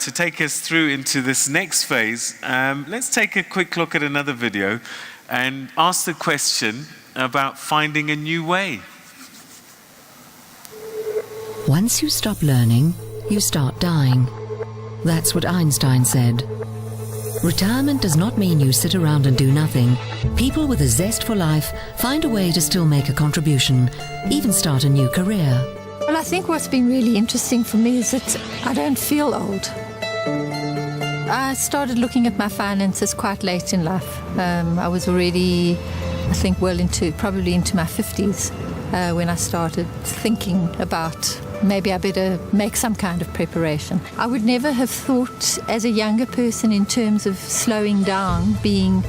to take us through into this next phase, let's take a quick look at another video and ask the question about finding a new way. Once you stop learning, you start dying. That's what Einstein said. Retirement does not mean you sit around and do nothing. People with a zest for life find a way to still make a contribution, even start a new career. Well, I think what's been really interesting for me is that I don't feel old. I started looking at my finances quite late in life. I was already, I think, probably into my 50s when I started thinking about maybe I better make some kind of preparation. I would never have thought as a younger person in terms of slowing down being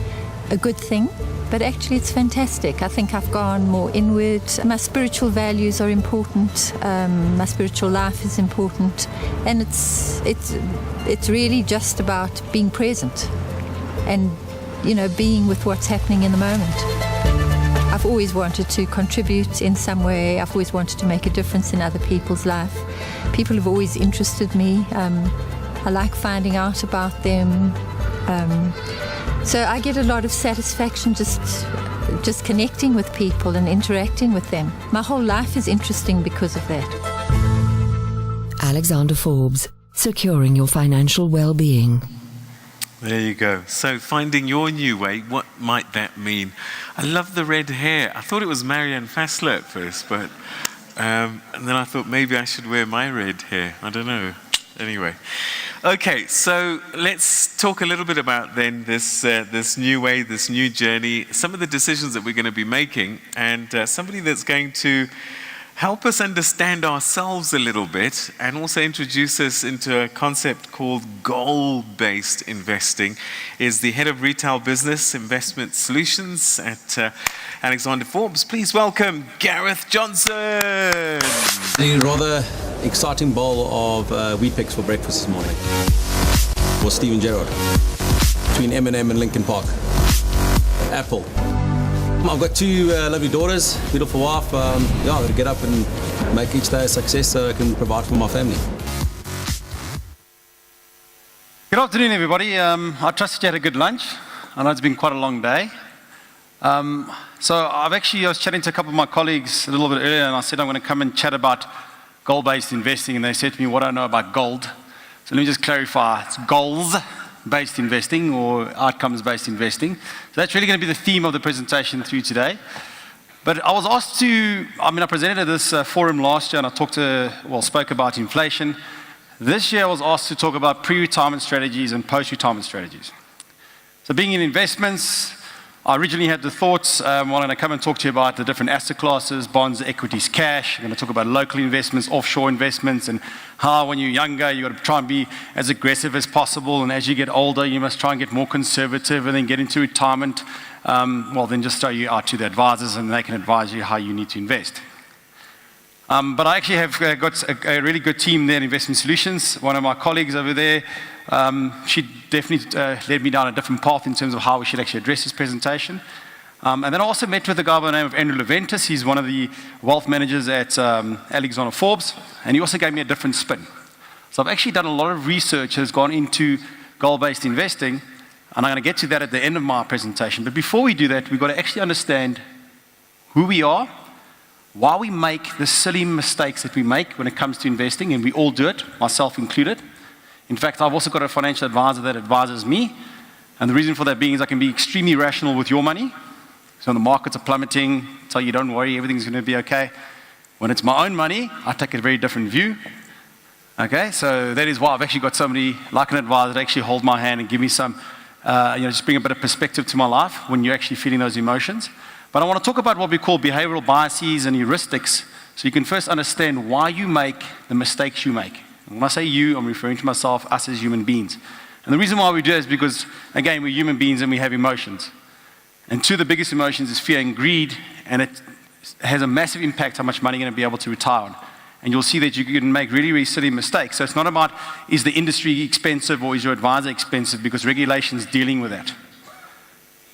a good thing, but actually it's fantastic. I think I've gone more inward. My spiritual values are important. My spiritual life is important, and it's really just about being present and, you know, being with what's happening in the moment. I've always wanted to contribute in some way. I've always wanted to make a difference in other people's life. People have always interested me. I like finding out about them. So I get a lot of satisfaction just connecting with people and interacting with them. My whole life is interesting because of that. Alexander Forbes, securing your financial well-being. There you go. So finding your new way, what might that mean? I love the red hair. I thought it was Marianne Fassler at first, but and then I thought maybe I should wear my red hair. I don't know. Anyway. Okay, so let's talk a little bit about then this new way, this new journey, some of the decisions that we're going to be making, and somebody that's going to help us understand ourselves a little bit and also introduce us into a concept called goal-based investing is the head of retail business investment solutions at Alexander Forbes. Please welcome Gareth Johnson. A rather exciting bowl of wheat picks for breakfast this morning was Steven Gerrard between M&M and Lincoln Park. Apple. I've got two lovely daughters, beautiful wife. I've got to get up and make each day a success so I can provide for my family. Good afternoon, everybody. I trust you had a good lunch. I know it's been quite a long day. So I was chatting to a couple of my colleagues a little bit earlier, and I said I'm going to come and chat about goal-based investing, and they said to me, what do I know about gold? So let me just clarify. It's goals-based investing or outcomes-based investing. So that's really going to be the theme of the presentation through today. But I was asked to, I presented at this forum last year, and I spoke about inflation. This year I was asked to talk about pre-retirement strategies and post-retirement strategies. So being in investments, I originally had the thoughts, I'm going to come and talk to you about the different asset classes, bonds, equities, cash. I'm going to talk about local investments, offshore investments, and how when you're younger, you've got to try and be as aggressive as possible. And as you get older, you must try and get more conservative and then get into retirement. Then just throw you out to the advisors and they can advise you how you need to invest. But I actually have got a really good team there in Investment Solutions. One of my colleagues over there, she definitely led me down a different path in terms of how we should actually address this presentation. And then I also met with a guy by the name of Andrew Leventis. He's one of the wealth managers at Alexander Forbes, and he also gave me a different spin. So I've actually done a lot of research that has gone into goal-based investing, and I'm going to get to that at the end of my presentation. But before we do that, we've got to actually understand who we are, why we make the silly mistakes that we make when it comes to investing, and we all do it, myself included. In fact, I've also got a financial advisor that advises me, and the reason for that being is I can be extremely rational with your money. So when the markets are plummeting, tell you don't worry, everything's going to be okay. When it's my own money, I take a very different view. Okay, so that is why I've actually got somebody like an advisor that actually hold my hand and give me some, just bring a bit of perspective to my life when you're actually feeling those emotions. But I want to talk about what we call behavioral biases and heuristics, so you can first understand why you make the mistakes you make. And when I say you, I'm referring to myself, us as human beings. And the reason why we do that is because, again, we're human beings and we have emotions. And two of the biggest emotions is fear and greed, and it has a massive impact how much money you're going to be able to retire on. And you'll see that you can make really, really silly mistakes. So it's not about, is the industry expensive or is your advisor expensive, because regulation's dealing with that.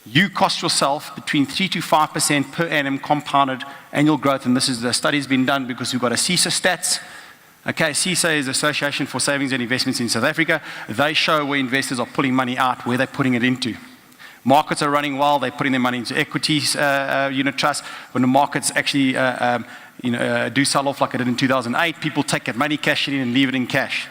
You cost yourself between 3 to 5% per annum compounded annual growth, and this is the study's been done because we've got a CISA stats Okay, CSA is the Association for Savings and Investments in South Africa. They show where investors are pulling money out, where they're putting it into. Markets are running well, they're putting their money into equities, unit trusts. When the markets actually do sell off like it did in 2008, people take that money, cash it in and leave it in cash.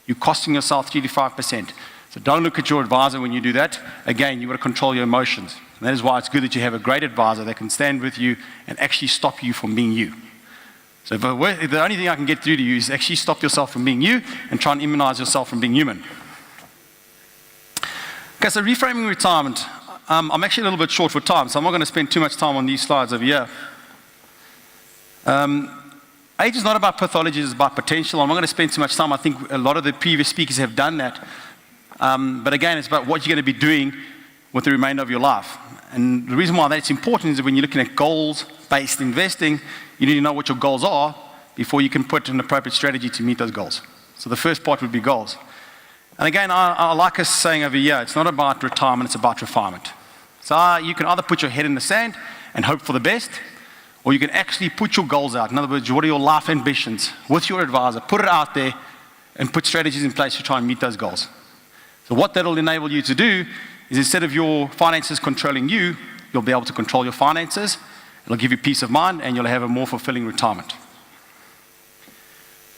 You're costing yourself 3 to 5%. So don't look at your advisor when you do that. Again, you've got to control your emotions. And that is why it's good that you have a great advisor that can stand with you and actually stop you from being you. So if the only thing I can get through to you is actually stop yourself from being you and try and immunize yourself from being human. Okay, so reframing retirement. I'm actually a little bit short for time, so I'm not going to spend too much time on these slides over here. Age is not about pathology, it's about potential. I'm not going to spend too much time. I think a lot of the previous speakers have done that. But again, it's about what you're going to be doing with the remainder of your life. And the reason why that's important is that when you're looking at goals-based investing, you need to know what your goals are before you can put an appropriate strategy to meet those goals. So the first part would be goals. And again, I like us saying over here, it's not about retirement, it's about refinement. So you can either put your head in the sand and hope for the best, or you can actually put your goals out. In other words, what are your life ambitions with your advisor? Put it out there and put strategies in place to try and meet those goals. So what that will enable you to do is instead of your finances controlling you, you'll be able to control your finances. It'll give you peace of mind and you'll have a more fulfilling retirement.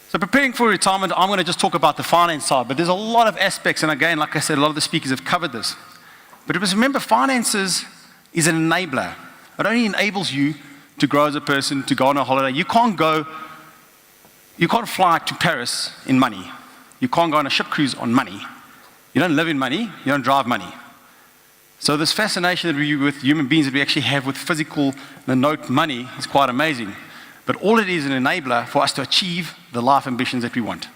So preparing for retirement, I'm going to just talk about the finance side, but there's a lot of aspects, and again, like I said, a lot of the speakers have covered this. But just remember, finances is an enabler. It only enables you to grow as a person, to go on a holiday. You can't fly to Paris in money. You can't go on a ship cruise on money. You don't live in money, you don't drive money. So this fascination that we with human beings that we actually have with physical note money is quite amazing. But all it is an enabler for us to achieve the life ambitions that we want.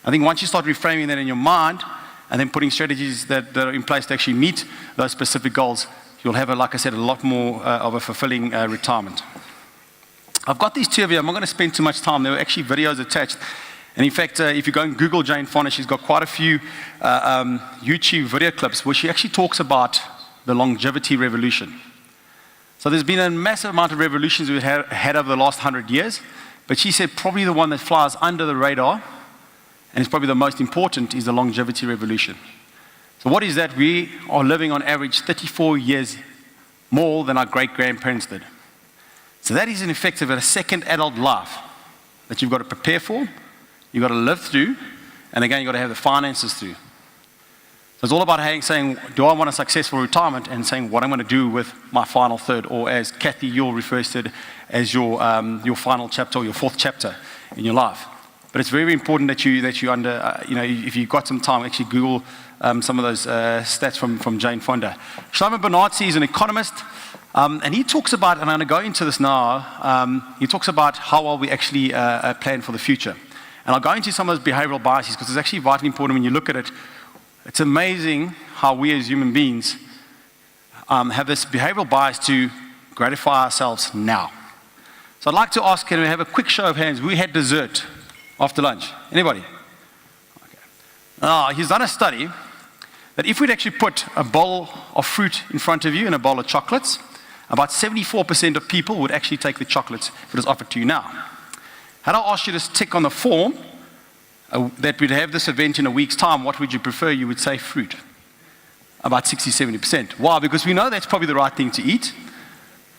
I think once you start reframing that in your mind and then putting strategies that are in place to actually meet those specific goals, you'll have, like I said, a lot more of a fulfilling retirement. I've got these two of you. I'm not going to spend too much time. There were actually videos attached. And in fact, if you go and Google Jane Fonda, she's got quite a few YouTube video clips where she actually talks about the longevity revolution. So there's been a massive amount of revolutions we've had over the last 100 years, but she said probably the one that flies under the radar, and is probably the most important, is the longevity revolution. So what is that? We are living on average 34 years more than our great-grandparents did. So that is in effect of a second adult life that you've got to prepare for, you've got to live through, and again, you've got to have the finances through. So it's all about saying, do I want a successful retirement, and saying what I'm going to do with my final third, or as Kathy Yule refers to it, as your final chapter or your fourth chapter in your life. But it's very important that you if you've got some time, actually Google some of those stats from Jane Fonda. Shlomo Bernardsky is an economist, and he talks about, and I'm going to go into this now, he talks about how well we actually plan for the future. And I'll go into some of those behavioral biases because it's actually vitally important when you look at it. It's amazing how we as human beings have this behavioral bias to gratify ourselves now. So I'd like to ask, can we have a quick show of hands? We had dessert after lunch. Anybody? Okay. He's done a study that if we'd actually put a bowl of fruit in front of you and a bowl of chocolates, about 74% of people would actually take the chocolates if it was offered to you now. Had I asked you to tick on the form that we'd have this event in a week's time, what would you prefer? You would say fruit. About 60-70%. Why? Because we know that's probably the right thing to eat,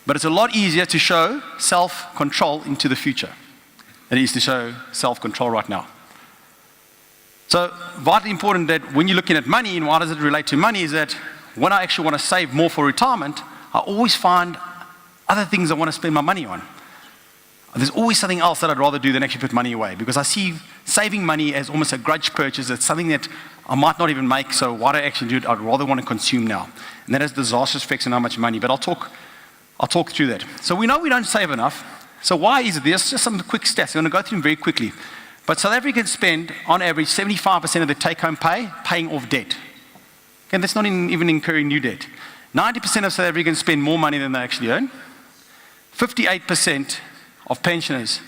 but it's a lot easier to show self-control into the future than it is to show self-control right now. So vitally important that when you're looking at money, and why does it relate to money, is that when I actually want to save more for retirement, I always find other things I want to spend my money on. There's always something else that I'd rather do than actually put money away, because I see saving money as almost a grudge purchase. It's something that I might not even make, so why do I actually do it? I'd rather want to consume now. And that has disastrous effects on how much money, but I'll talk through that. So we know we don't save enough. So why is it? There's just some quick stats. I'm going to go through them very quickly. But South Africans spend, on average, 75% of their take-home pay paying off debt. Okay, that's not even incurring new debt. 90% of South Africans spend more money than they actually earn. 58% of pensioners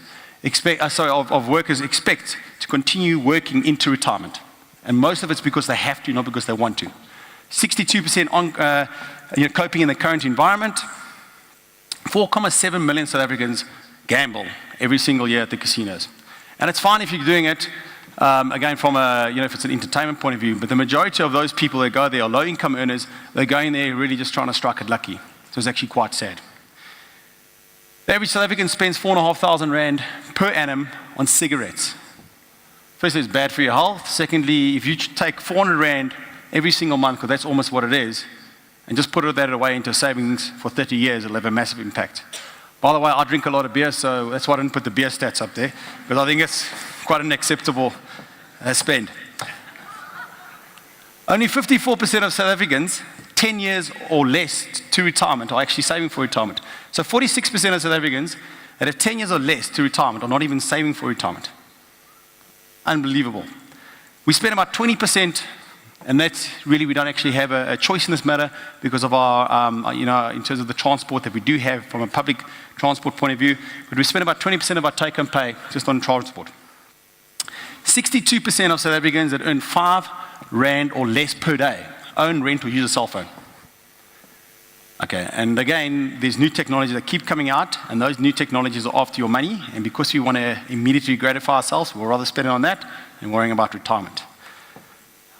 of workers expect to continue working into retirement. And most of it's because they have to, not because they want to. 62% on coping in the current environment. 4.7 million South Africans gamble every single year at the casinos. And it's fine if you're doing it, again, from a, if it's an entertainment point of view, but the majority of those people that go there are low-income earners. They're going there really just trying to strike it lucky. So it's actually quite sad. The average South African spends 4,500 Rand per annum on cigarettes. Firstly, it's bad for your health. Secondly, if you take 400 Rand every single month, because that's almost what it is, and just put that away into savings for 30 years, it'll have a massive impact. By the way, I drink a lot of beer, so that's why I didn't put the beer stats up there, because I think it's quite an acceptable spend. Only 54% of South Africans, 10 years or less to retirement, are actually saving for retirement. So 46% of South Africans that have 10 years or less to retirement are not even saving for retirement. Unbelievable. We spend about 20%, and that's really, we don't actually have a choice in this matter because of our, in terms of the transport that we do have from a public transport point of view, but we spend about 20% of our take-home pay just on transport. 62% of South Africans that earn 5 Rand or less per day own, rent, or use a cell phone. Okay, and again, there's new technologies that keep coming out, and those new technologies are after your money, and because we want to immediately gratify ourselves, we'll rather spend it on that than worrying about retirement.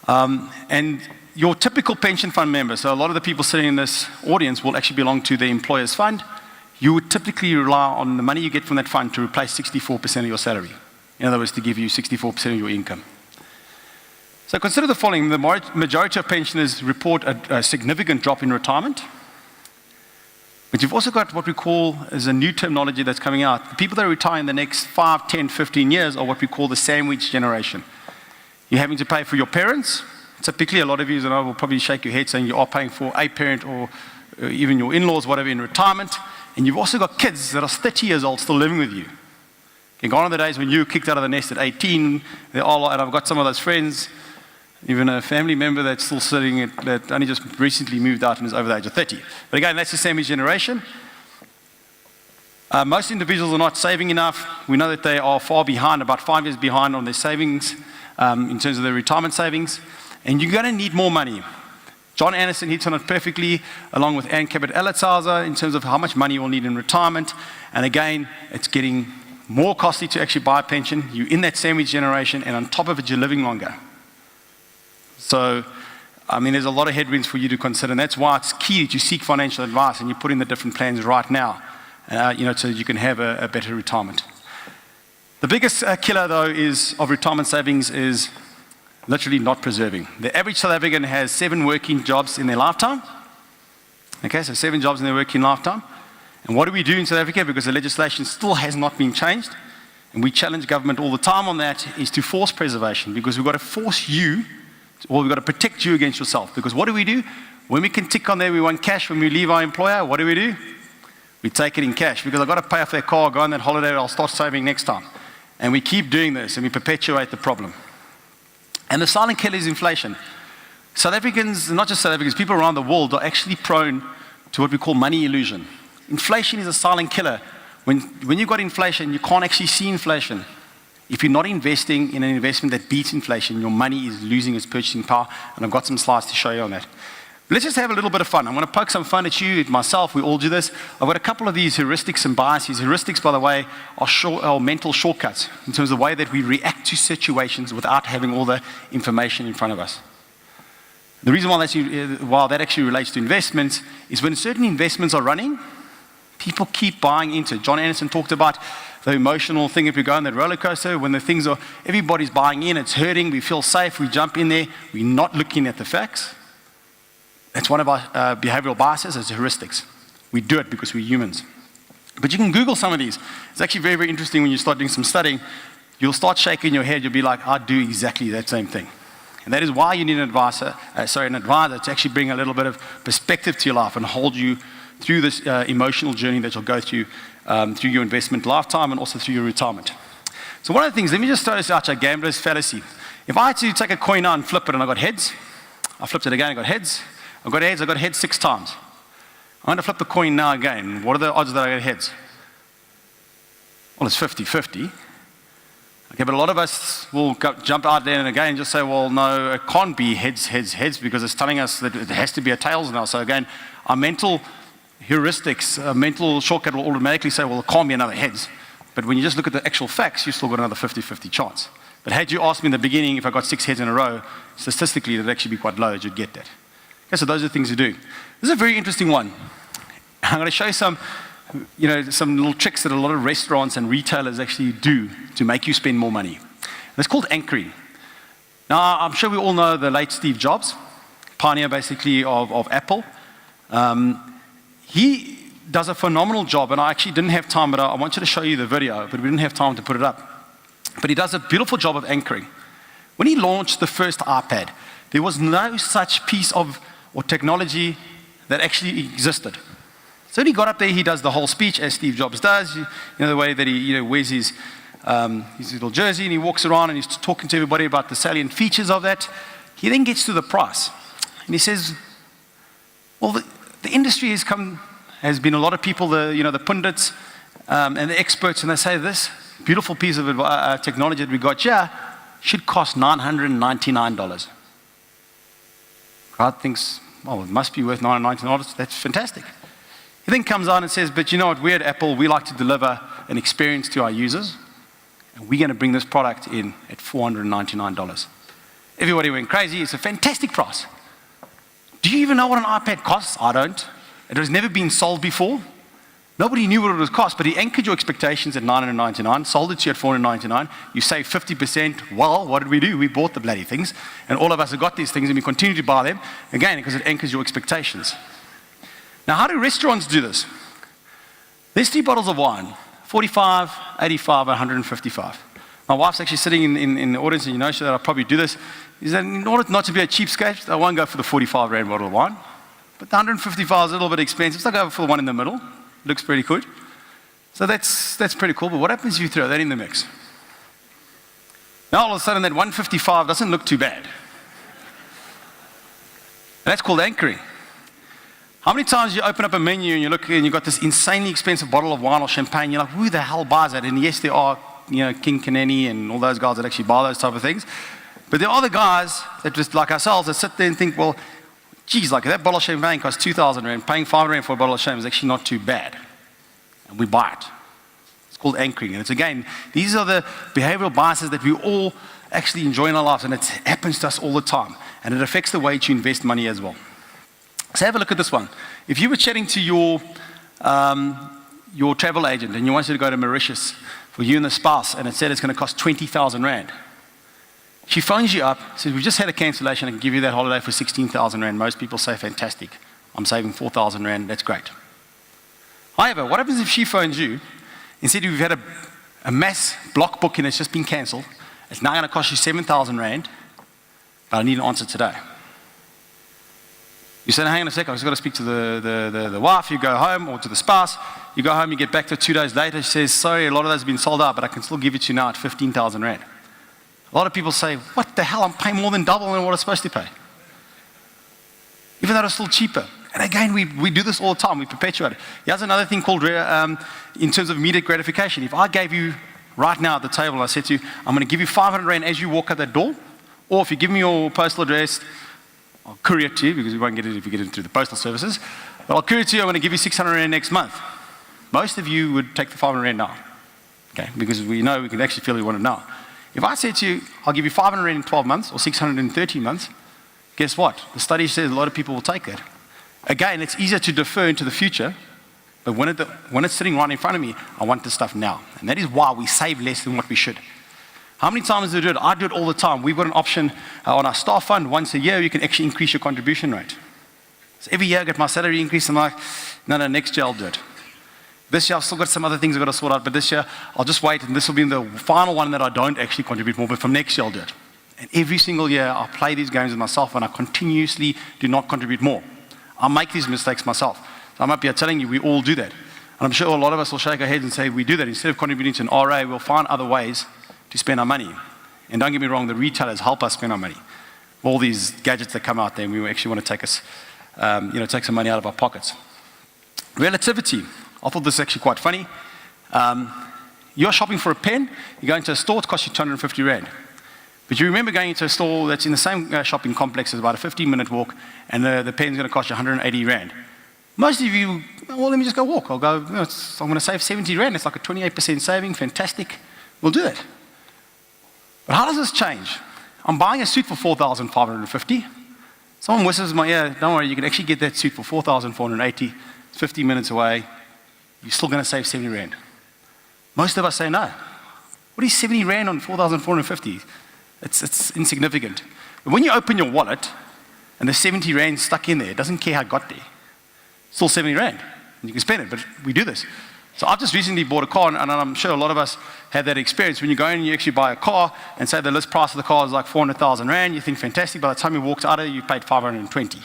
And your typical pension fund member, so a lot of the people sitting in this audience will actually belong to the employer's fund. You would typically rely on the money you get from that fund to replace 64% of your salary. In other words, to give you 64% of your income. So consider the following. The majority of pensioners report a significant drop in retirement. But you've also got what we call as a new terminology that's coming out. The people that retire in the next 5, 10, 15 years are what we call the sandwich generation. You're having to pay for your parents. Typically, a lot of you, and I will probably shake your head saying you are paying for a parent or even your in-laws, whatever, in retirement. And you've also got kids that are 30 years old still living with you. Okay, gone are the days when you were kicked out of the nest at 18. And I've got some of those friends, even a family member that's still sitting that only just recently moved out and is over the age of 30. But again, that's the sandwich generation. Most individuals are not saving enough. We know that they are far behind, about 5 years behind on their savings in terms of their retirement savings. And you're going to need more money. John Anderson hits on it perfectly, along with Ann Cabot-Ellershauser, in terms of how much money you'll need in retirement. And again, it's getting more costly to actually buy a pension. You're in that sandwich generation, and on top of it, you're living longer. So, there's a lot of headwinds for you to consider, and that's why it's key that you seek financial advice and you put in the different plans right now, so you can have a better retirement. The biggest killer, though, of retirement savings is literally not preserving. The average South African has 7 working jobs in their lifetime. Okay, so 7 jobs in their working lifetime. And what do we do in South Africa? Because the legislation still has not been changed, and we challenge government all the time on that, is to force preservation, because we've got to force you, or we've got to protect you against yourself. Because what do? When we can tick on there, we want cash when we leave our employer, what do? We take it in cash, because I've got to pay off that car, go on that holiday, I'll start saving next time. And we keep doing this, and we perpetuate the problem. And the silent killer is inflation. South Africans, not just South Africans, people around the world are actually prone to what we call money illusion. Inflation is a silent killer. When you've got inflation, you can't actually see inflation. If you're not investing in an investment that beats inflation, your money is losing its purchasing power, and I've got some slides to show you on that. But let's just have a little bit of fun. I'm going to poke some fun at you, at myself, we all do this. I've got a couple of these heuristics and biases. Heuristics, by the way, are mental shortcuts in terms of the way that we react to situations without having all the information in front of us. The reason why that actually relates to investments is when certain investments are running, people keep buying into it. John Anderson talked about the emotional thing. If you go on that roller coaster, when everybody's buying in, it's hurting, we feel safe, we jump in there, we're not looking at the facts. That's one of our behavioral biases, is heuristics. We do it because we're humans. But you can Google some of these. It's actually very, very interesting when you start doing some studying. You'll start shaking your head, you'll be like, I do exactly that same thing. And that is why you need an advisor to actually bring a little bit of perspective to your life and hold you through this emotional journey that you'll go through your investment lifetime and also through your retirement. So one of the things, let me just throw this out, a gambler's fallacy. If I had to take a coin now and flip it and I got heads, I flipped it again, I got heads, I got heads, I got heads 6 times. I'm going to flip the coin now again. What are the odds that I get heads? Well, it's 50-50. Okay, but a lot of us will jump out there and again just say, well, no, it can't be heads, because it's telling us that it has to be a tails now. So again, our mental heuristics, mental shortcut will automatically say, well, it can't be another heads. But when you just look at the actual facts, you've still got another 50-50 chance. But had you asked me in the beginning if I got 6 heads in a row, statistically, it'd actually be quite low that you'd get that. Okay, so those are the things you do. This is a very interesting one. I'm going to show you some little tricks that a lot of restaurants and retailers actually do to make you spend more money. And it's called anchoring. Now, I'm sure we all know the late Steve Jobs, pioneer basically of Apple. He does a phenomenal job, and I actually didn't have time, but I wanted to show you the video, but we didn't have time to put it up. But he does a beautiful job of anchoring. When he launched the first iPad, there was no such piece of or technology that actually existed. So when he got up there, he does the whole speech as Steve Jobs does. The way that he wears his little jersey and he walks around and he's talking to everybody about the salient features of that. He then gets to the price, and he says, "Well, the industry has been a lot of people, the pundits and the experts, and they say this beautiful piece of technology that we got here should cost $999. Crowd thinks, well, it must be worth $999. That's fantastic. He then comes on and says, but you know what, we at Apple, we like to deliver an experience to our users, and we're going to bring this product in at $499. Everybody went crazy. It's a fantastic price. Do you even know what an iPad costs? I don't. It has never been sold before. Nobody knew what it would cost, but he anchored your expectations at $999, sold it to you at $499. You saved 50%. Well, what did we do? We bought the bloody things, and all of us have got these things, and we continue to buy them, again, because it anchors your expectations. Now, how do restaurants do this? There's 3 bottles of wine, 45, 85, and 155. My wife's actually sitting in the audience, and you know that I'll probably do this. Is that in order not to be a cheapskate, I won't go for the 45 rand bottle of wine, but the 155 is a little bit expensive, so I'll go for the one in the middle. Looks pretty good. So that's pretty cool, but what happens if you throw that in the mix? Now all of a sudden that 155 doesn't look too bad. And that's called anchoring. How many times you open up a menu and you look and you've got this insanely expensive bottle of wine or champagne, you're like, who the hell buys that? And yes, there are King Kaneni and all those guys that actually buy those type of things. But there are other guys that just like ourselves that sit there and think, well, geez, like that bottle of champagne costs 2,000 rand, paying 5 rand for a bottle of champagne is actually not too bad. And we buy it. It's called anchoring. And it's again, these are the behavioral biases that we all actually enjoy in our lives, and it happens to us all the time. And it affects the way you invest money as well. So have a look at this one. If you were chatting to your travel agent and you wanted to go to Mauritius for you and the spouse, and it said it's going to cost 20,000 rand. She phones you up, says, we've just had a cancellation, I can give you that holiday for 16,000 rand. Most people say, fantastic, I'm saving 4,000 rand, that's great. However, what happens if she phones you and said, we've had a mass block booking that's just been cancelled, it's now going to cost you 7,000 rand, but I need an answer today. You say, hang on a sec, I've just got to speak to the wife. You go home, or to the spouse. You go home, you get back to 2 days later, she says, sorry, a lot of those have been sold out, but I can still give it to you now at 15,000 rand. A lot of people say, what the hell, I'm paying more than double than what I'm supposed to pay. Even though it's still cheaper. And again, we do this all the time, we perpetuate it. Here's another thing called, in terms of immediate gratification. If I gave you right now at the table, I said to you, I'm going to give you 500 rand as you walk out that door, or if you give me your postal address, I'll courier it to you, because we won't get it if you get it through the postal services, but I'll courier it to you, I'm going to give you 600 rand next month. Most of you would take the 500 rand now, okay, because we know we can actually feel we want it now. If I said to you, I'll give you 500 rand in 12 months or 600 in 13 months, guess what? The study says a lot of people will take that. Again, it's easier to defer into the future, but when it's sitting right in front of me, I want this stuff now. And that is why we save less than what we should. How many times do we do it? I do it all the time. We've got an option on our staff fund. Once a year, you can actually increase your contribution rate. So every year I get my salary increase, I'm like, no, next year I'll do it. This year I've still got some other things I've got to sort out, but this year I'll just wait, and this will be the final one that I don't actually contribute more, but from next year I'll do it. And every single year I play these games with myself, and I continuously do not contribute more. I make these mistakes myself. So I'm up here telling you, we all do that. And I'm sure a lot of us will shake our heads and say, we do that. Instead of contributing to an RA, we'll find other ways to spend our money. And don't get me wrong, the retailers help us spend our money. All these gadgets that come out there, and we actually want to take us, take some money out of our pockets. Relativity. I thought this is actually quite funny. You're shopping for a pen, you go into a store, it costs you 250 rand. But you remember going into a store that's in the same shopping complex, it's about a 15-minute walk, and the pen's going to cost you 180 rand. Most of you, well, let me just go walk. I'll go, I'm going to save 70 Rand. It's like a 28% saving. Fantastic. We'll do it. But how does this change? I'm buying a suit for 4,550. Someone whispers in my ear, don't worry, you can actually get that suit for 4,480. It's 50 minutes away. You're still going to save 70 Rand. Most of us say no. What is 70 Rand on 4,450? It's insignificant. But when you open your wallet and there's 70 Rand stuck in there, it doesn't care how it got there. It's still 70 Rand. And you can spend it, but we do this. So I've just recently bought a car, and I'm sure a lot of us had that experience. When you go in and you actually buy a car, and say the list price of the car is like 400,000 Rand, you think fantastic. By the time you walk out of it, you've paid 520. You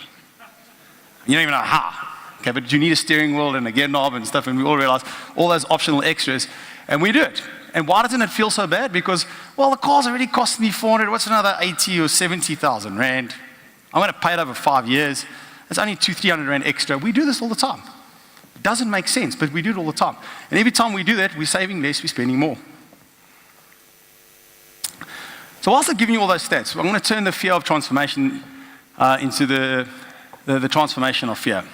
don't even know how. Okay, but you need a steering wheel and a gear knob and stuff, and we all realize all those optional extras, and we do it. And why doesn't it feel so bad? Because, well, the car's already cost me 400. What's another 80 or 70,000 Rand? I'm going to pay it over 5 years. It's only 200-300 Rand extra. We do this all the time. It doesn't make sense, but we do it all the time. And every time we do that, we're saving less, we're spending more. So whilst I'm giving you all those stats, I'm going to turn the fear of transformation into the transformation of fear.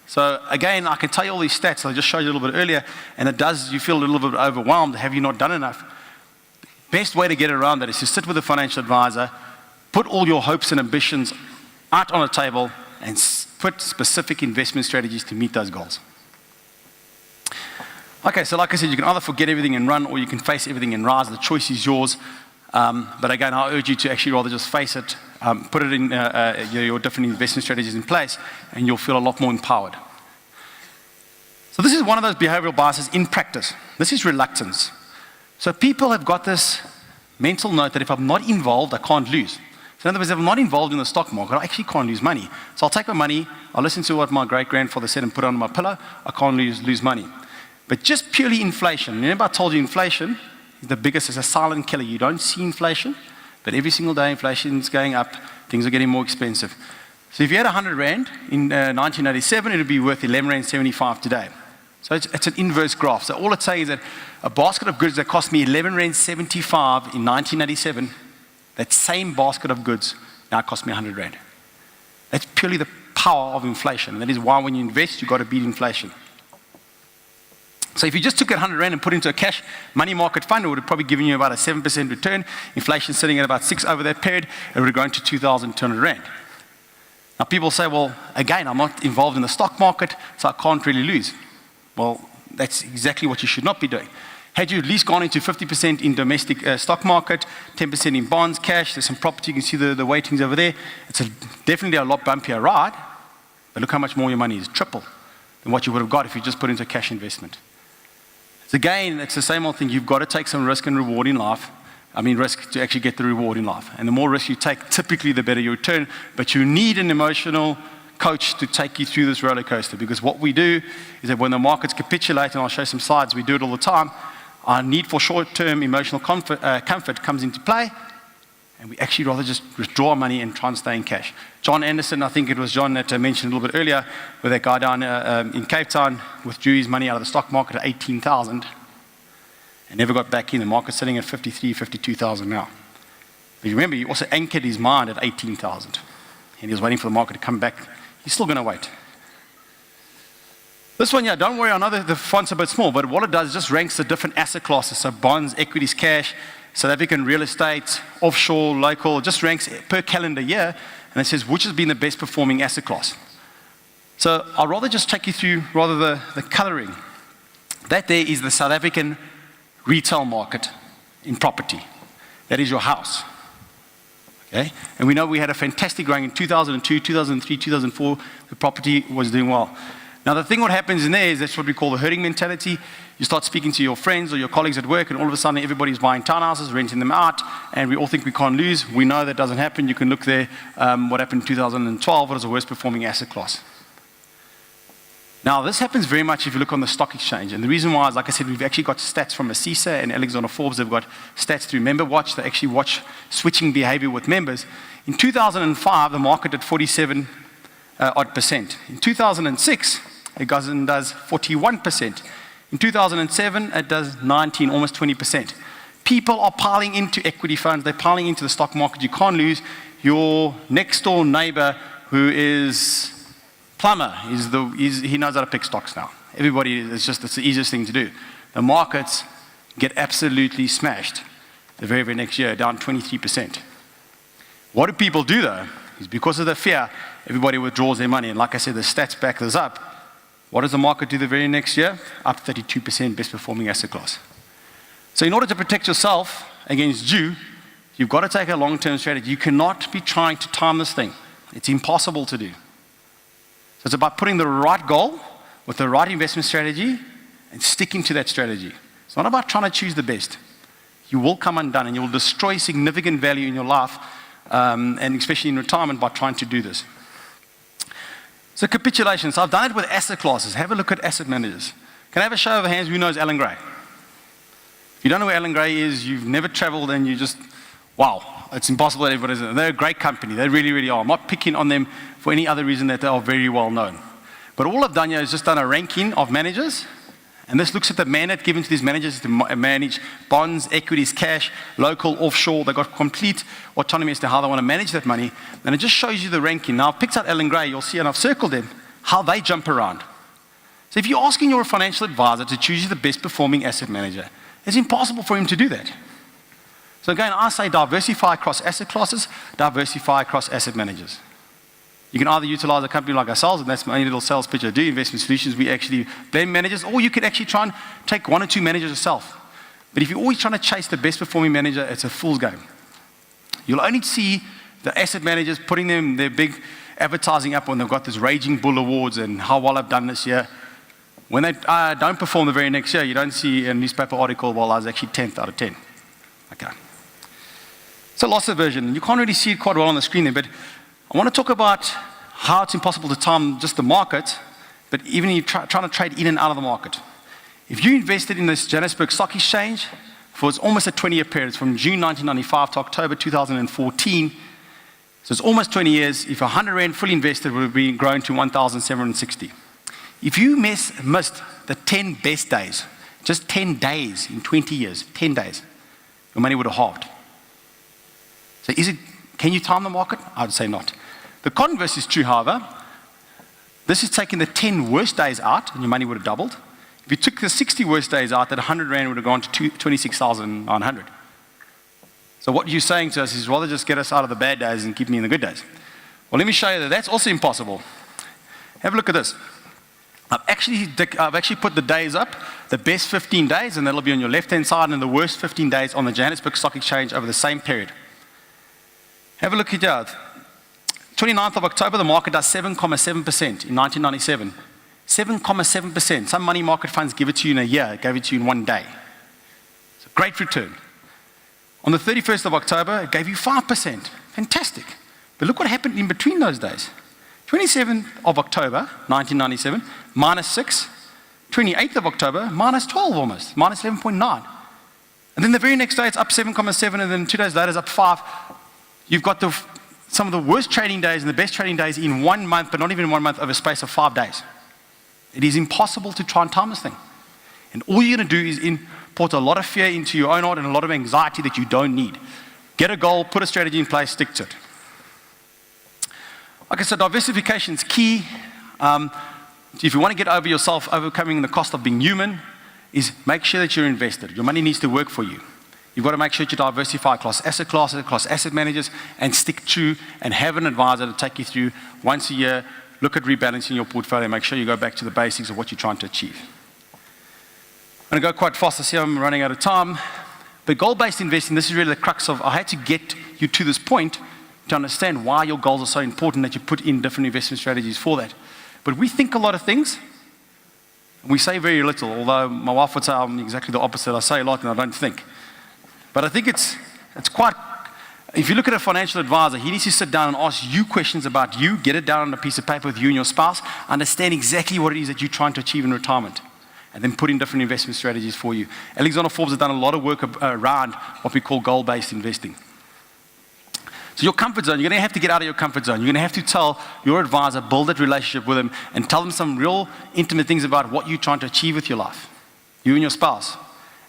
So again, I can tell you all these stats I just showed you a little bit earlier, and it does, you feel a little bit overwhelmed. Have you not done enough? Best way to get around that is to sit with a financial advisor, put all your hopes and ambitions out on a table, and put specific investment strategies to meet those goals. Okay, so like I said, you can either forget everything and run, or you can face everything and rise. The choice is yours. But again, I urge you to actually rather just face it, put it in your different investment strategies in place, and you'll feel a lot more empowered. So this is one of those behavioral biases in practice. This is reluctance. So people have got this mental note that if I'm not involved, I can't lose. So in other words, if I'm not involved in the stock market, I actually can't lose money. So I'll take my money, I'll listen to what my great-grandfather said and put it on my pillow. I can't lose money. But just purely inflation. Remember I told you inflation is the biggest, it's a silent killer. You don't see inflation, but every single day inflation is going up, things are getting more expensive. So if you had 100 Rand in 1987, it would be worth 11 Rand 75 today. So it's an inverse graph. So all it's saying is that a basket of goods that cost me 11 Rand 75 in 1987, that same basket of goods now costs me 100 Rand. That's purely the power of inflation. That is why when you invest, you've got to beat inflation. So if you just took that 100 Rand and put it into a cash money market fund, it would have probably given you about a 7% return. Inflation sitting at about 6 over that period, it would have grown to 2,200 Rand. Now people say, well, again, I'm not involved in the stock market, so I can't really lose. Well, that's exactly what you should not be doing. Had you at least gone into 50% in domestic stock market, 10% in bonds, cash, there's some property, you can see the weightings over there. It's definitely a lot bumpier ride, but look how much more your money is, triple than what you would have got if you just put into a cash investment. Again, it's the same old thing. You've got to take some risk and reward in life. Risk to actually get the reward in life. And the more risk you take, typically the better your return. But you need an emotional coach to take you through this roller coaster. Because what we do is that when the markets capitulate, and I'll show you some slides, we do it all the time, our need for short-term emotional comfort comes into play. And we actually rather just withdraw our money and try and stay in cash. John Anderson, I think it was John that I mentioned a little bit earlier, where that guy down in Cape Town withdrew his money out of the stock market at 18,000 and never got back in. The market's sitting at 53, 52,000 now. But remember, he also anchored his mind at 18,000. And he was waiting for the market to come back. He's still going to wait. This one, yeah, don't worry, I know the font's a bit small, but what it does is just ranks the different asset classes. So bonds, equities, cash, South African real estate, offshore, local, it just ranks per calendar year, and it says which has been the best performing asset class. So I'll rather just take you through the coloring. That there is the South African retail market in property. That is your house. Okay? And we know we had a fantastic run in 2002, 2003, 2004, the property was doing well. Now the thing what happens in there is that's what we call the herding mentality. You start speaking to your friends or your colleagues at work and all of a sudden everybody's buying townhouses, renting them out, and we all think we can't lose. We know that doesn't happen. You can look there, what happened in 2012, what was the worst performing asset class. Now this happens very much if you look on the stock exchange, and the reason why is, like I said, we've actually got stats from ASISA and Alexander Forbes. They've got stats through Member Watch. They actually watch switching behavior with members. In 2005, the market did 47 odd percent. In 2006, it goes and does 41%. In 2007, it does 19, almost 20%. People are piling into equity funds. They're piling into the stock market. You can't lose. Your next door neighbor who is plumber, he knows how to pick stocks now. Everybody, it's the easiest thing to do. The markets get absolutely smashed the very, very next year, down 23%. What do people do though? Is because of the fear, everybody withdraws their money. And like I said, the stats back this up. What does the market do the very next year? Up 32%, best performing asset class. So in order to protect yourself against you, you've got to take a long-term strategy. You cannot be trying to time this thing. It's impossible to do. So it's about putting the right goal with the right investment strategy and sticking to that strategy. It's not about trying to choose the best. You will come undone and you will destroy significant value in your life, and especially in retirement, by trying to do this. So capitulation. So I've done it with asset classes. Have a look at asset managers. Can I have a show of hands who knows Alan Gray? If you don't know who Alan Gray is, you've never traveled and you just, wow, it's impossible that everybody's in. They're a great company. They really, really are. I'm not picking on them for any other reason that they are very well known. But all I've done here is just done a ranking of managers. And this looks at the mandate given to these managers to manage bonds, equities, cash, local, offshore. They've got complete autonomy as to how they want to manage that money. And it just shows you the ranking. Now, I've picked out Alan Gray. You'll see, and I've circled them, how they jump around. So if you're asking your financial advisor to choose you the best performing asset manager, it's impossible for him to do that. So again, I say diversify across asset classes, diversify across asset managers. You can either utilize a company like ourselves, and that's my only little sales pitch I do, Investment Solutions. We actually blend managers, or you could actually try and take one or two managers yourself. But if you're always trying to chase the best performing manager, it's a fool's game. You'll only see the asset managers putting their big advertising up when they've got this Raging Bull Awards and how well I've done this year. When they don't perform the very next year, you don't see a newspaper article, well, I was actually 10th out of 10. Okay. So loss aversion. You can't really see it quite well on the screen there, but I want to talk about how it's impossible to time just the market, but even if you're trying to trade in and out of the market. If you invested in this Johannesburg Stock Exchange for it's almost a 20-year period, it's from June 1995 to October 2014, so it's almost 20 years. If 100 Rand fully invested would have been grown to 1,760. If you missed the 10 best days, just 10 days in 20 years, 10 days, your money would have halved. So can you time the market? I would say not. The converse is true, however. This is taking the 10 worst days out, and your money would have doubled. If you took the 60 worst days out, that 100 Rand would have gone to 26,900. So what you're saying to us is rather just get us out of the bad days and keep me in the good days. Well, let me show you that that's also impossible. Have a look at this. I've actually put the days up, the best 15 days, and that'll be on your left-hand side, and the worst 15 days on the Johannesburg Stock Exchange over the same period. Have a look at that. 29th of October, the market does 7.7% in 1997. 7.7%. Some money market funds give it to you in a year, gave it to you in one day. It's a great return. On the 31st of October, it gave you 5%. Fantastic. But look what happened in between those days. 27th of October, 1997, minus 6. 28th of October, minus 12 almost, minus 11.9. And then the very next day, it's up 7.7, and then 2 days later, it's up 5. You've got some of the worst trading days and the best trading days in 1 month, but not even in 1 month, over a space of 5 days. It is impossible to try and time this thing. And all you're going to do is import a lot of fear into your own heart and a lot of anxiety that you don't need. Get a goal, put a strategy in place, stick to it. Okay, so diversification is key. If you want to get over yourself, overcoming the cost of being human, is make sure that you're invested. Your money needs to work for you. You've got to make sure that you diversify across asset classes, across asset managers, and stick true and have an advisor to take you through once a year. Look at rebalancing your portfolio. Make sure you go back to the basics of what you're trying to achieve. I'm going to go quite fast. I see I'm running out of time. But goal-based investing, this is really the crux of, I had to get you to this point to understand why your goals are so important that you put in different investment strategies for that. But we think a lot of things, and we say very little, although my wife would say I'm exactly the opposite. I say a lot and I don't think. But I think it's quite, if you look at a financial advisor, he needs to sit down and ask you questions about you, get it down on a piece of paper with you and your spouse, understand exactly what it is that you're trying to achieve in retirement, and then put in different investment strategies for you. Alexander Forbes has done a lot of work around what we call goal-based investing. So your comfort zone, you're going to have to get out of your comfort zone. You're going to have to tell your advisor, build that relationship with them, and tell them some real intimate things about what you're trying to achieve with your life, you and your spouse.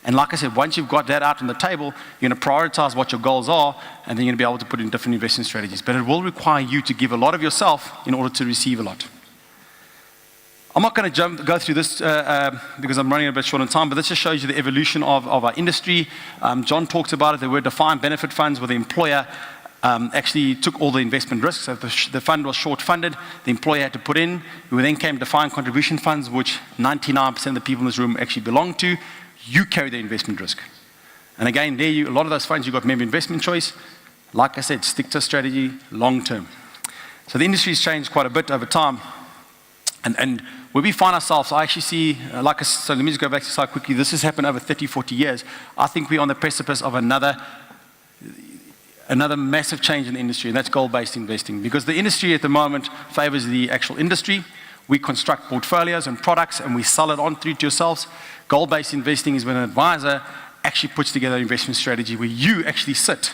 And like I said, once you've got that out on the table, you're going to prioritize what your goals are, and then you're going to be able to put in different investment strategies. But it will require you to give a lot of yourself in order to receive a lot. I'm not going to go through this because I'm running a bit short on time, but this just shows you the evolution of our industry. John talks about it. There were defined benefit funds where the employer actually took all the investment risks. So if the fund was short funded, the employer had to put in. Then came defined contribution funds, which 99% of the people in this room actually belong to. You carry the investment risk. And again, a lot of those funds, you've got member investment choice. Like I said, stick to strategy long term. So the industry has changed quite a bit over time. And where we find ourselves, I actually see, so let me just go back to the slide quickly. This has happened over 30, 40 years. I think we're on the precipice of another massive change in the industry, and that's goal-based investing. Because the industry at the moment favors the actual industry. We construct portfolios and products, and we sell it on through to yourselves. Goal-based investing is when an advisor actually puts together an investment strategy where you actually sit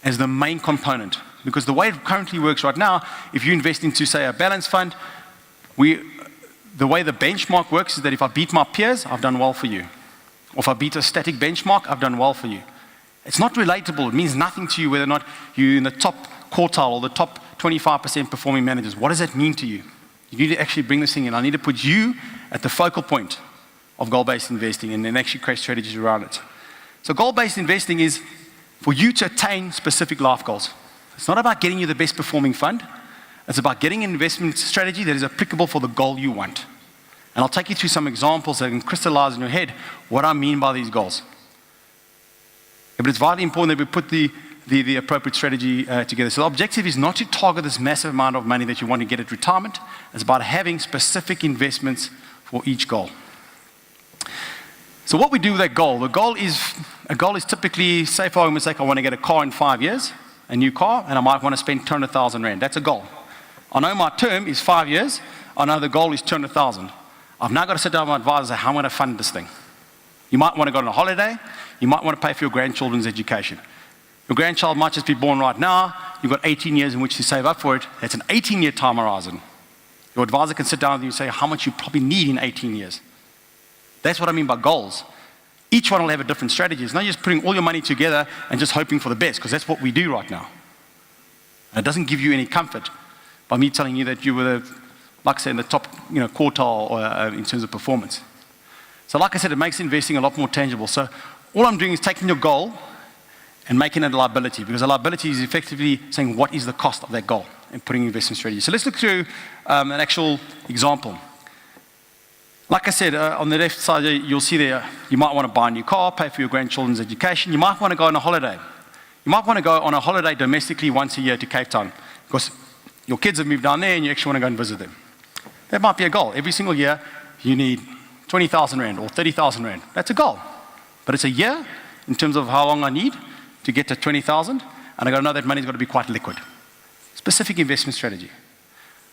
as the main component. Because the way it currently works right now, if you invest into, say, a balanced fund, the way the benchmark works is that if I beat my peers, I've done well for you. Or if I beat a static benchmark, I've done well for you. It's not relatable. It means nothing to you whether or not you're in the top quartile or the top 25% performing managers. What does that mean to you? You need to actually bring this thing in. I need to put you at the focal point of goal-based investing and then actually create strategies around it. So goal-based investing is for you to attain specific life goals. It's not about getting you the best performing fund. It's about getting an investment strategy that is applicable for the goal you want. And I'll take you through some examples that can crystallize in your head what I mean by these goals. But it's vitally important that we put the appropriate strategy together. So the objective is not to target this massive amount of money that you want to get at retirement. It's about having specific investments for each goal. So what we do with that goal, a goal is typically, say for argument's sake, I want to get a car in 5 years, a new car, and I might want to spend 200,000 Rand. That's a goal. I know my term is 5 years. I know the goal is 200,000. I've now got to sit down with my advisor and say, how am I going to fund this thing? You might want to go on a holiday. You might want to pay for your grandchildren's education. Your grandchild might just be born right now. You've got 18 years in which to save up for it. That's an 18-year time horizon. Your advisor can sit down with you and say how much you probably need in 18 years. That's what I mean by goals. Each one will have a different strategy. It's not just putting all your money together and just hoping for the best, because that's what we do right now. And it doesn't give you any comfort by me telling you that you were, like I said, in the top quartile in terms of performance. So like I said, it makes investing a lot more tangible. So all I'm doing is taking your goal and making it a liability, because a liability is effectively saying what is the cost of that goal and putting investment strategy. So let's look through an actual example. Like I said, on the left side, you'll see there, you might want to buy a new car, pay for your grandchildren's education. You might want to go on a holiday. You might want to go on a holiday domestically once a year to Cape Town, because your kids have moved down there and you actually want to go and visit them. That might be a goal. Every single year, you need 20,000 Rand or 30,000 Rand. That's a goal. But it's a year in terms of how long I need to get to 20,000, and I got to know that money's got to be quite liquid. Specific investment strategy.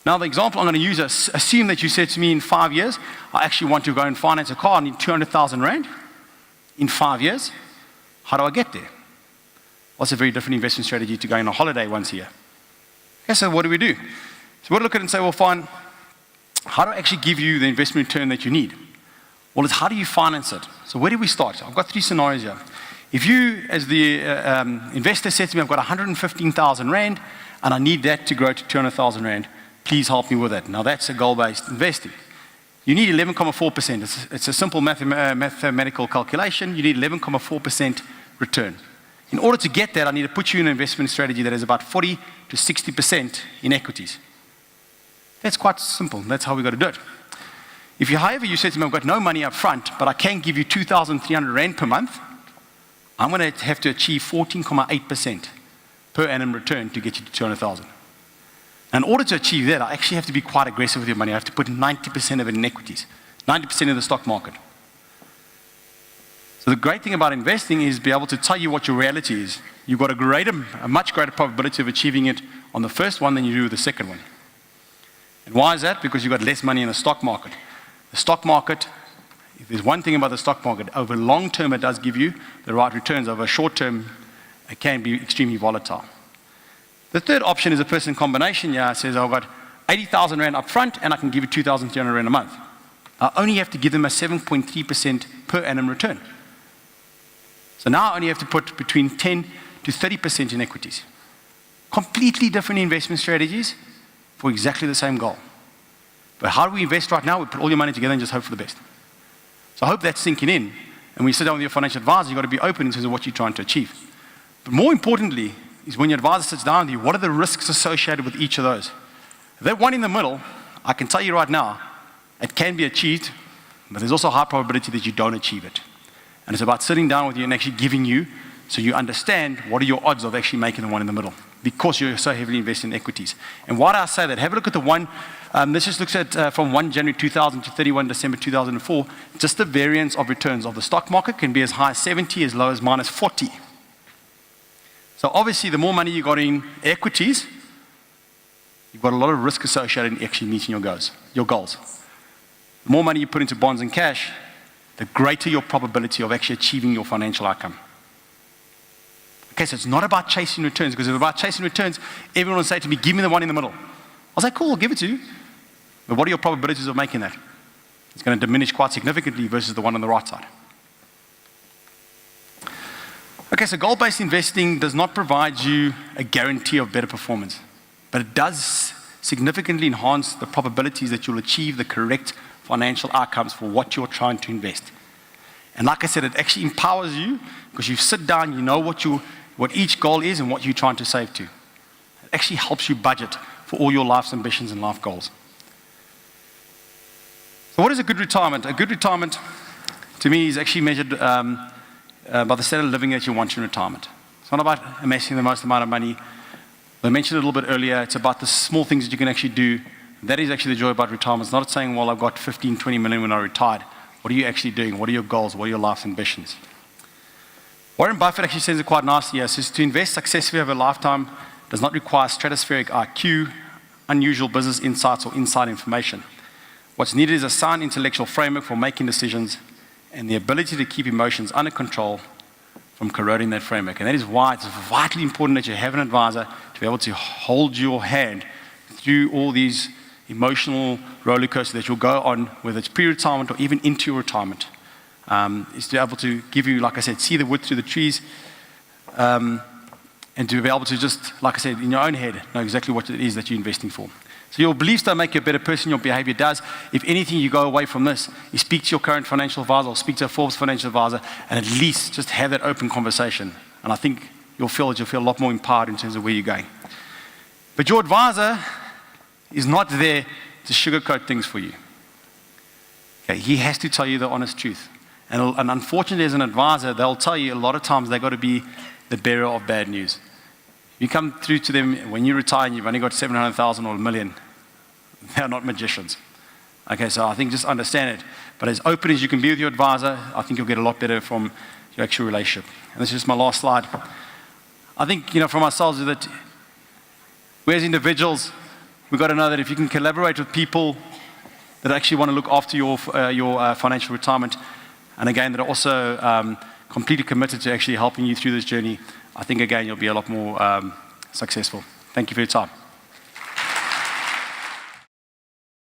Now the example I'm going to use is, assume that you said to me in 5 years, I actually want to go and finance a car, I need 200,000 Rand in 5 years. How do I get there? What's a very different investment strategy to going on a holiday once a year? Okay, so what do we do? So we'll look at it and say, well fine, how do I actually give you the investment return that you need? Well, it's how do you finance it? So where do we start? I've got 3 scenarios here. If you, as the investor, said to me, I've got 115,000 Rand and I need that to grow to 200,000 Rand, please help me with that. Now that's a goal-based investing. You need 11.4%. It's a simple mathematical calculation. You need 11.4% return. In order to get that, I need to put you in an investment strategy that is about 40 to 60% in equities. That's quite simple. That's how we got to do it. If you, however, you said to me, I've got no money up front, but I can give you 2,300 Rand per month, I'm going to have to achieve 14.8% per annum return to get you to 200,000. In order to achieve that, I actually have to be quite aggressive with your money. I have to put 90% of it in equities, 90% in the stock market. So the great thing about investing is be able to tell you what your reality is. You've got a much greater probability of achieving it on the first one than you do with the second one. And why is that? Because you've got less money in the stock market. The stock market, if there's one thing about the stock market, over long term it does give you the right returns. Over short term, it can be extremely volatile. The third option is a person combination. Yeah, it says I've got 80,000 Rand up front and I can give you 2,300 Rand a month. I only have to give them a 7.3% per annum return. So now I only have to put between 10 to 30% in equities. Completely different investment strategies for exactly the same goal. But how do we invest right now? We put all your money together and just hope for the best. So I hope that's sinking in. And when you sit down with your financial advisor, you've got to be open in terms of what you're trying to achieve. But more importantly, is when your advisor sits down with you, what are the risks associated with each of those? That one in the middle, I can tell you right now, it can be achieved, but there's also a high probability that you don't achieve it. And it's about sitting down with you and actually giving you, so you understand what are your odds of actually making the one in the middle, because you're so heavily invested in equities. And why do I say that? Have a look at the one, this just looks at from 1 January 2000 to 31 December 2004, just the variance of returns of the stock market can be as high as 70, as low as minus 40. So obviously, the more money you got in equities, you've got a lot of risk associated in actually meeting your goals. The more money you put into bonds and cash, the greater your probability of actually achieving your financial outcome. Okay, so it's not about chasing returns, because if it's about chasing returns, everyone will say to me, give me the one in the middle. I'll say, cool, I'll give it to you. But what are your probabilities of making that? It's going to diminish quite significantly versus the one on the right side. Okay, so goal-based investing does not provide you a guarantee of better performance, but it does significantly enhance the probabilities that you'll achieve the correct financial outcomes for what you're trying to invest. And like I said, it actually empowers you, because you sit down, you know what each goal is and what you're trying to save to. It actually helps you budget for all your life's ambitions and life goals. So what is a good retirement? A good retirement, to me, is actually measured by the standard of living that you want in retirement. It's not about amassing the most amount of money. I mentioned it a little bit earlier. It's about the small things that you can actually do. That is actually the joy about retirement. It's not saying, well, I've got 15, 20 million when I retired. What are you actually doing? What are your goals? What are your life's ambitions? Warren Buffett actually says it quite nicely here. It says, to invest successfully over a lifetime does not require stratospheric IQ, unusual business insights, or inside information. What's needed is a sound intellectual framework for making decisions and the ability to keep emotions under control from corroding that framework. And that is why it's vitally important that you have an advisor to be able to hold your hand through all these emotional roller coasters that you'll go on, whether it's pre-retirement or even into your retirement, is to be able to give you, like I said, see the wood through the trees, and to be able to just, like I said, in your own head, know exactly what it is that you're investing for. So your beliefs don't make you a better person, your behavior does. If anything, you go away from this, you speak to your current financial advisor or speak to a Forbes financial advisor, and at least just have that open conversation. And I think you'll feel a lot more empowered in terms of where you're going. But your advisor is not there to sugarcoat things for you. Okay, he has to tell you the honest truth. And unfortunately, as an advisor, they'll tell you a lot of times they've got to be the bearer of bad news. You come through to them when you retire and you've only got 700,000 or $1 million. They're not magicians. Okay, so I think just understand it. But as open as you can be with your advisor, I think you'll get a lot better from your actual relationship. And this is just my last slide. I think, for ourselves, that we as individuals, we've got to know that if you can collaborate with people that actually want to look after your financial retirement, and again, that are also completely committed to actually helping you through this journey, I think, again, you'll be a lot more successful. Thank you for your time.